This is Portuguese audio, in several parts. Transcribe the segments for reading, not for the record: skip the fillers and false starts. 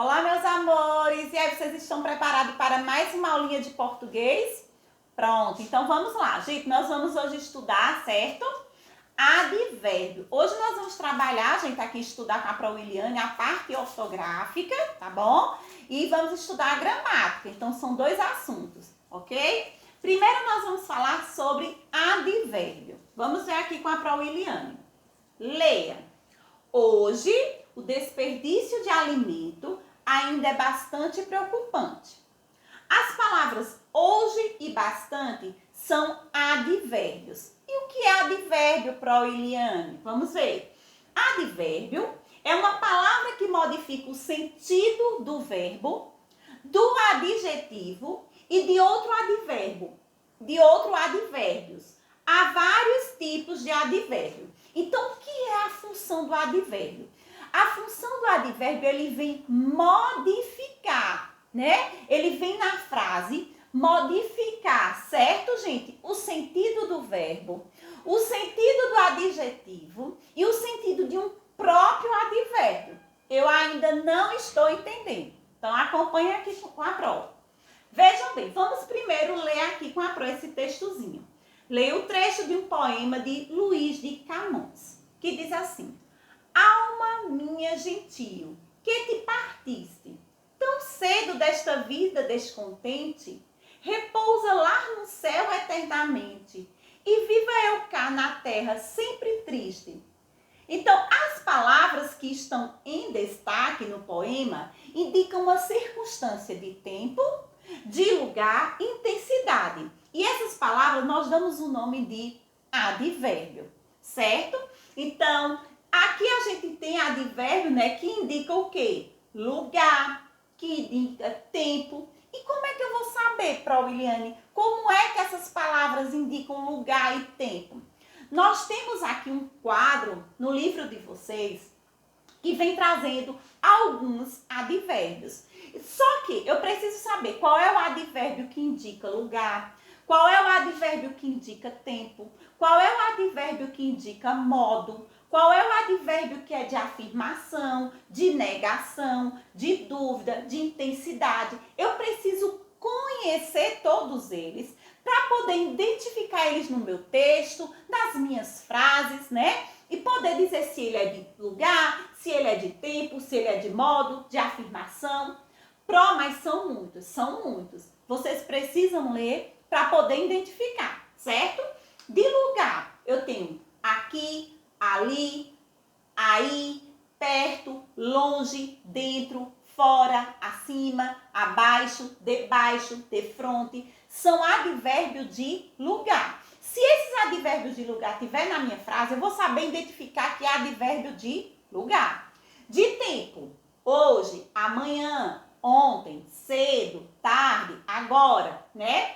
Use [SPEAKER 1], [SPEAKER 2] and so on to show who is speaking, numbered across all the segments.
[SPEAKER 1] Olá, meus amores! E aí, vocês estão preparados para mais uma aulinha de português? Pronto, então vamos lá. Gente, nós vamos hoje estudar, certo? Advérbio. Hoje nós vamos trabalhar, gente, aqui estudar com a ProWilliane a parte ortográfica, tá bom? E vamos estudar a gramática. Então, são dois assuntos, ok? Primeiro, nós vamos falar sobre advérbio. Vamos ver aqui com a ProWilliane. Leia. Hoje, o desperdício de alimento ainda é bastante preocupante. As palavras hoje e bastante são advérbios. E o que é advérbio, ProWilliane? Vamos ver. Advérbio é uma palavra que modifica o sentido do verbo, do adjetivo e de outro advérbios. Há vários tipos de advérbio. Então, o que é a função do advérbio? A função do advérbio, ele vem modificar, né? Ele vem na frase modificar, certo, gente? O sentido do verbo, o sentido do adjetivo e o sentido de um próprio advérbio. Eu ainda não estou entendendo. Então, acompanhe aqui com a Pro. Vejam bem, vamos primeiro ler aqui com a Pro esse textozinho. Leia o trecho de um poema de Luís de Camões, que diz assim: Alma minha gentil, que te partiste, tão cedo desta vida descontente, repousa lá no céu eternamente, e viva eu cá na terra sempre triste. Então, as palavras que estão em destaque no poema indicam uma circunstância de tempo, de lugar e intensidade. E essas palavras nós damos o nome de advérbio, certo? Então, aqui a gente tem advérbio, né, que indica o quê? Lugar, que indica tempo. E como é que eu vou saber, ProWilliane, como é que essas palavras indicam lugar e tempo? Nós temos aqui um quadro no livro de vocês que vem trazendo alguns advérbios. Só que eu preciso saber qual é o advérbio que indica lugar, qual é o advérbio que indica tempo, qual é o advérbio que indica modo, qual é o advérbio que é de afirmação, de negação, de dúvida, de intensidade. Eu preciso conhecer todos eles para poder identificar eles no meu texto, nas minhas frases, né? E poder dizer se ele é de lugar, se ele é de tempo, se ele é de modo, de afirmação. Mas são muitos. Vocês precisam ler para poder identificar, certo? De lugar, eu tenho aqui, ali, aí, perto, longe, dentro, fora, acima, abaixo, debaixo, defronte. São advérbios de lugar. Se esses advérbios de lugar estiver na minha frase, eu vou saber identificar que é advérbio de lugar. De tempo, hoje, amanhã, ontem, cedo, tarde, agora, né?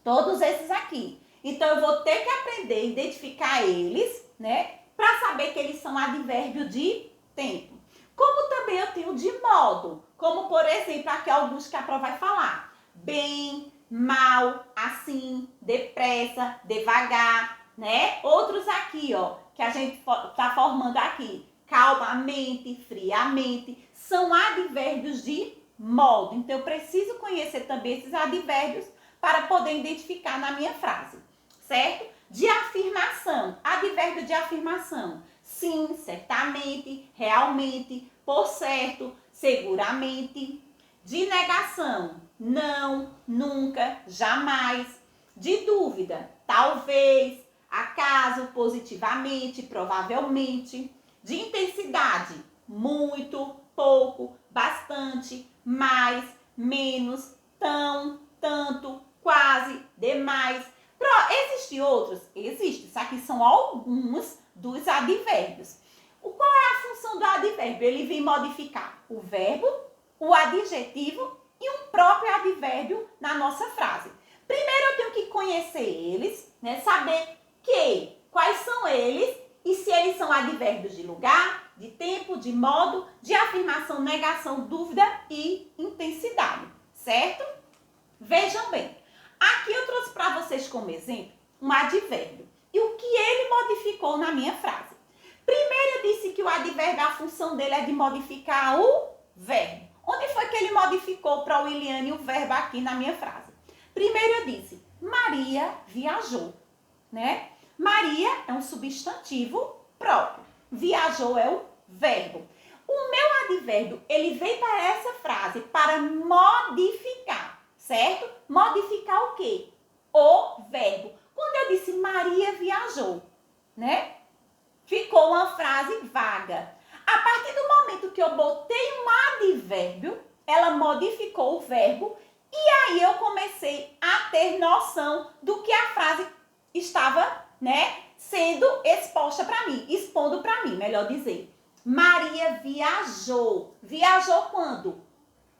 [SPEAKER 1] Todos esses aqui. Então, eu vou ter que aprender a identificar eles, né? Para saber que eles são advérbio de tempo. Como também eu tenho de modo. Como, por exemplo, aqui alguns que a Pro vai falar. Bem, mal, assim, depressa, devagar, né? Outros aqui, ó, que a gente tá formando aqui. Calmamente, friamente. São advérbios de modo. Então, eu preciso conhecer também esses advérbios para poder identificar na minha frase, certo? De afirmação, advérbio de afirmação. Sim, certamente, realmente, por certo, seguramente. De negação, não, nunca, jamais. De dúvida, talvez, acaso, positivamente, provavelmente. De intensidade, muito, pouco, bastante, mais, menos, tão, tanto, quase, demais. Existem outros? Existe. Isso aqui são alguns dos advérbios. Qual é a função do advérbio? Ele vem modificar o verbo, o adjetivo e um próprio advérbio na nossa frase. Primeiro eu tenho que conhecer eles, né? Saber quais são eles e se eles são advérbios de lugar, de tempo, de modo, de afirmação, negação, dúvida e intensidade, certo? Vejam bem, aqui eu trouxe para vocês como exemplo um advérbio. E o que ele modificou na minha frase? Primeiro eu disse que o advérbio, a função dele é de modificar o verbo. Williane, o verbo aqui na minha frase. Primeiro eu disse, Maria viajou, né? Maria é um substantivo próprio. Viajou é o verbo. O meu advérbio, ele veio para essa frase para modificar, certo? Modificar o quê? O verbo. Quando eu disse Maria viajou, né? Ficou uma frase vaga. A partir do momento que eu botei um advérbio, ela modificou o verbo e aí eu comecei a ter noção do que a frase estava, né, sendo exposta para mim, expondo para mim, melhor dizer. Maria viajou. Viajou quando?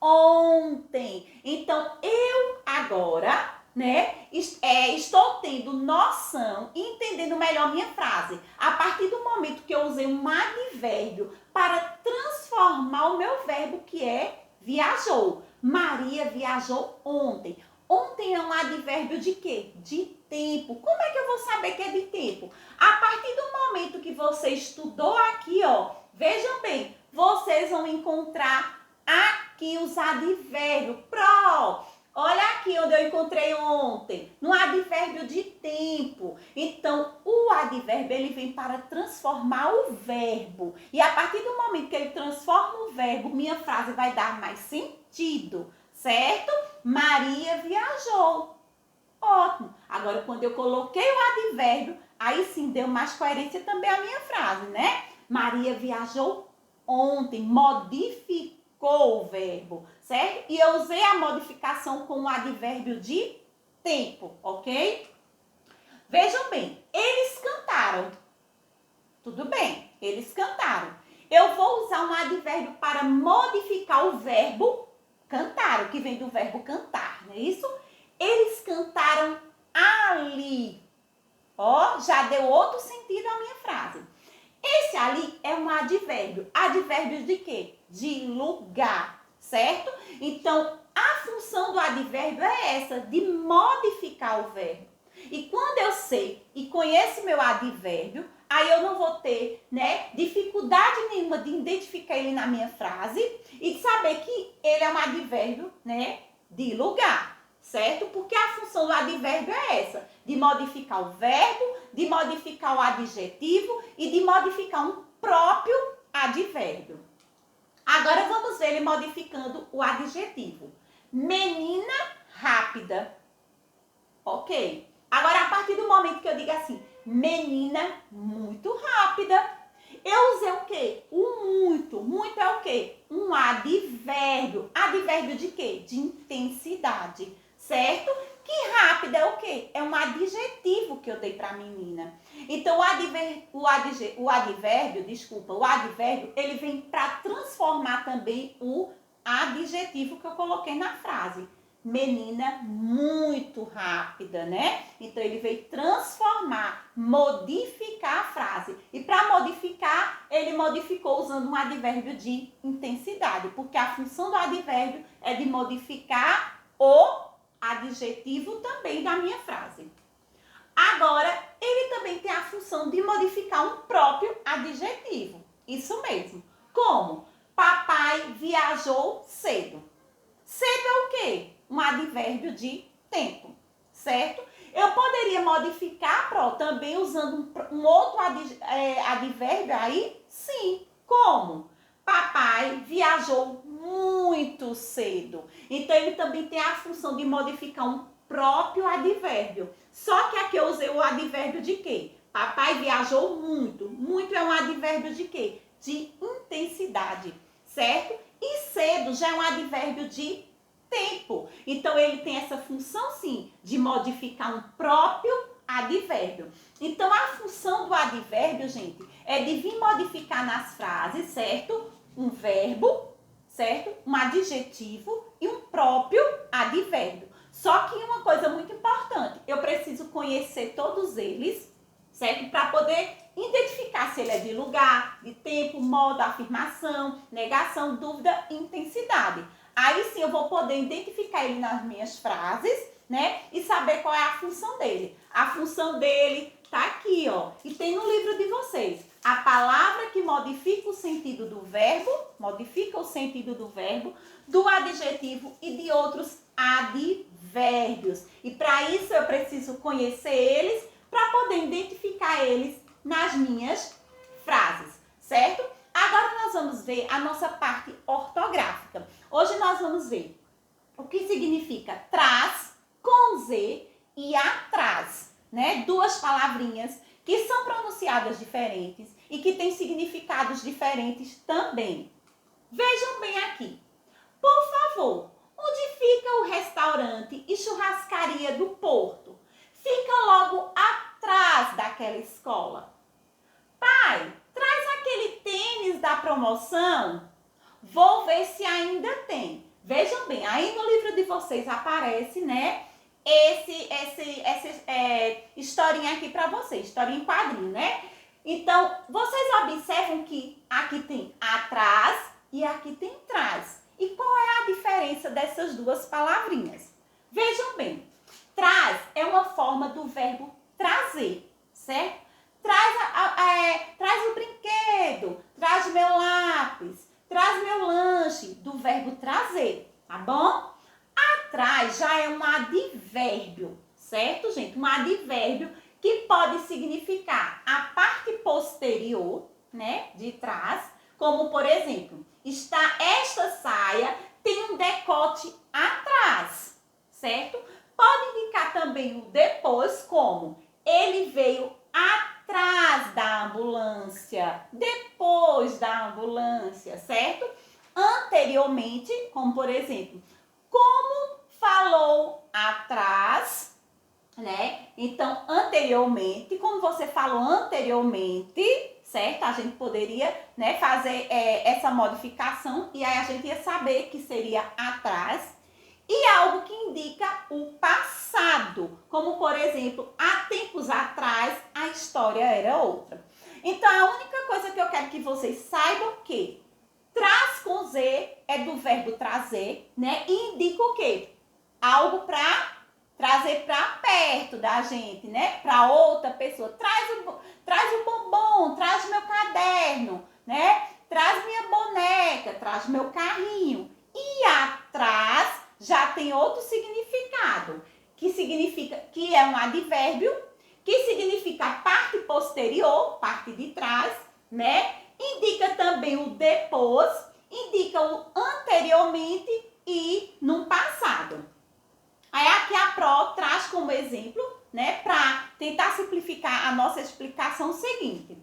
[SPEAKER 1] Ontem. Então, eu agora, né, estou tendo noção e entendendo melhor minha frase. A partir do momento que eu usei um advérbio para transformar o meu verbo, que é viajou. Maria viajou ontem. Ontem é um advérbio de quê? De tempo. Como é que eu vou saber que é de tempo? A partir do momento que você estudou aqui, ó, vejam bem, vocês vão encontrar aqui os advérbios. Olha aqui onde eu encontrei ontem, no advérbio de tempo. Então, o advérbio, ele vem para transformar o verbo. E a partir do momento que ele transforma o verbo, minha frase vai dar mais sentido, certo? Maria viajou. Ótimo. Agora, quando eu coloquei o advérbio, aí sim deu mais coerência também a minha frase, né? Maria viajou ontem, modificou o verbo, certo? E eu usei a modificação com o advérbio de tempo, ok? Vejam bem, eles cantaram. Tudo bem, eles cantaram. Eu vou usar um advérbio para modificar o verbo cantaram, que vem do verbo cantar, não é isso? Eles cantaram ali. Ó, já deu outro sentido à minha frase. Esse ali é um advérbio. Advérbio de quê? De lugar, certo? Então, a função do advérbio é essa, de modificar o verbo. E quando eu sei e conheço meu advérbio, aí eu não vou ter, né, dificuldade nenhuma de identificar ele na minha frase e de saber que ele é um advérbio, né, de lugar, certo? Porque a função do advérbio é essa, de modificar o verbo, de modificar o adjetivo e de modificar um próprio advérbio. Agora vamos ver ele modificando o adjetivo. Menina rápida. Ok. Agora, a partir do momento que eu digo assim, menina muito rápida, eu usei o quê? O muito. Muito é o quê? Um advérbio. Advérbio de quê? De intensidade, certo? Que rápida é o quê? É um adjetivo que eu dei para a menina. Então, o advérbio, ele vem para transformar também o adjetivo que eu coloquei na frase. Menina muito rápida, né? Então, ele veio transformar, modificar a frase. E para modificar, ele modificou usando um advérbio de intensidade, porque a função do advérbio é de modificar o adjetivo também da minha frase. Agora, ele também tem a função de modificar um próprio adjetivo. Isso mesmo. Como? Papai viajou cedo. Cedo é o quê? Um advérbio de tempo, certo? Eu poderia modificar também usando um outro advérbio aí? Sim. Como? Papai viajou muito cedo. Então, ele também tem a função de modificar um próprio advérbio. Só que aqui eu usei o advérbio de quê? Papai viajou muito. Muito é um advérbio de quê? De intensidade, certo? E cedo já é um advérbio de tempo. Então, ele tem essa função, sim, de modificar um próprio advérbio. Então, a função do advérbio, gente, é de vir modificar nas frases, certo? Um verbo, certo? Um adjetivo e um próprio advérbio. Só que uma coisa muito importante, eu preciso conhecer todos eles, certo? Para poder identificar se ele é de lugar, de tempo, modo, afirmação, negação, dúvida e intensidade. Aí sim eu vou poder identificar ele nas minhas frases, né? E saber qual é a função dele. A função dele tá aqui, ó. E tem no livro de vocês. a palavra que modifica o sentido do verbo, modifica o sentido do verbo, do adjetivo e de outros advérbios. E para isso eu preciso conhecer eles para poder identificar eles nas minhas frases, certo? Agora nós vamos ver a nossa parte ortográfica. Hoje nós vamos ver o que significa traz com Z e atrás, né? Duas palavrinhas que são pronunciadas diferentes e que têm significados diferentes também. Vejam bem aqui. Por favor, onde fica o restaurante e churrascaria do Porto? Fica logo atrás daquela escola. Pai, traz aquele tênis da promoção. Vou ver se ainda tem. Vejam bem, aí no livro de vocês aparece, né, essa historinha aqui para vocês, historinha em quadrinho, né? Então, vocês observam que aqui tem atrás e aqui tem trás. E qual é a diferença dessas duas palavrinhas? Vejam bem, traz é uma forma do verbo trazer, certo? Traz o brinquedo, traz meu lápis, traz meu lanche, do verbo trazer, tá bom? Atrás já é um advérbio, certo, gente? Um advérbio que pode significar a parte posterior, né, de trás, como por exemplo, esta saia tem um decote atrás, certo? Pode indicar também o depois, como ele veio atrás da ambulância, depois da ambulância, certo? Anteriormente, como por exemplo, como falou atrás, né? Então, anteriormente, como você falou anteriormente, certo? A gente poderia, né, fazer essa modificação e aí a gente ia saber que seria atrás. E algo que indica o passado, como por exemplo, há tempos atrás a história era outra. Então, a única coisa que eu quero que vocês saibam que traz com Z é do verbo trazer, né? E indica o quê? Algo para trazer para perto da gente, né? Para outra pessoa. Traz o bombom, traz o meu caderno, né? Traz minha boneca, traz meu carrinho. E atrás já tem outro significado, que significa que é um advérbio, que significa a parte posterior, parte de trás, né? Indica também o depois, indica o anteriormente e no passado. Aí aqui a Pro traz como exemplo, né, para tentar simplificar a nossa explicação, o seguinte.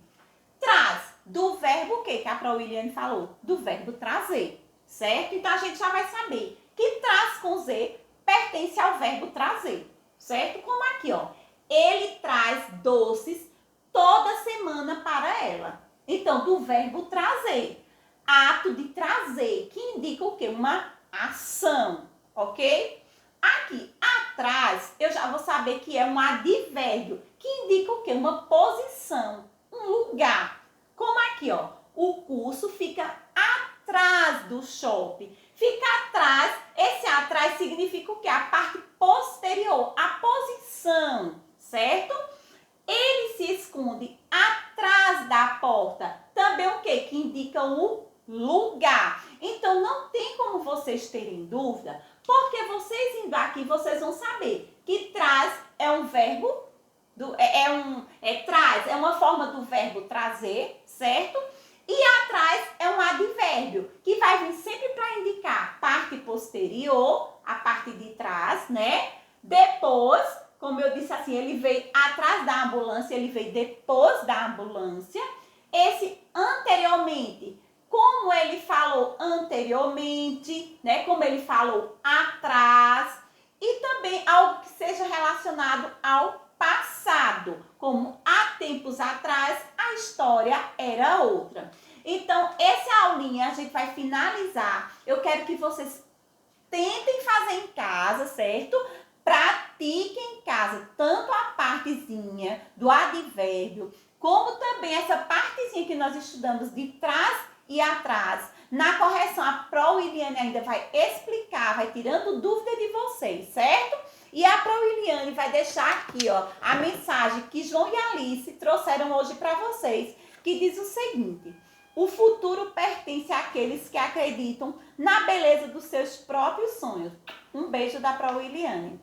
[SPEAKER 1] Traz do verbo o quê? Que a Pro Williane falou? Do verbo trazer, certo? Então a gente já vai saber que traz com Z pertence ao verbo trazer, certo? Como aqui, ó. Ele traz doces toda semana para ela. Então, do verbo trazer. Ato de trazer, que indica o quê? Uma ação, ok? Aqui, atrás, eu já vou saber que é um advérbio, que indica o quê? Uma posição, um lugar. Como aqui, ó. O curso fica atrás do shopping. Fica atrás, esse atrás significa o quê? A parte posterior, a posição, certo? Ele se esconde atrás da porta. Também o quê? Que indica o lugar. Então, não tem como vocês terem dúvida, porque vocês indo aqui, vocês vão saber que traz é um verbo, traz é uma forma do verbo trazer, certo? E atrás é um advérbio, que vai vir sempre para indicar parte posterior, a parte de trás, né? Depois, como eu disse assim, ele veio atrás da ambulância, ele veio depois da ambulância. Esse anteriormente, como ele falou anteriormente, né? Como ele falou atrás. E também algo que seja relacionado ao passado, como há tempos atrás a história era outra. Então, essa aulinha a gente vai finalizar. Eu quero que vocês tentem fazer em casa, certo? Pratiquem em casa tanto a partezinha do advérbio, como também essa partezinha que nós estudamos de trás e atrás. Na correção, a Pro Williane ainda vai explicar, vai tirando dúvida de vocês, certo? E a Pro Williane vai deixar aqui, ó, a mensagem que João e Alice trouxeram hoje para vocês. que diz o seguinte: o futuro pertence àqueles que acreditam na beleza dos seus próprios sonhos. Um beijo da Pro Williane.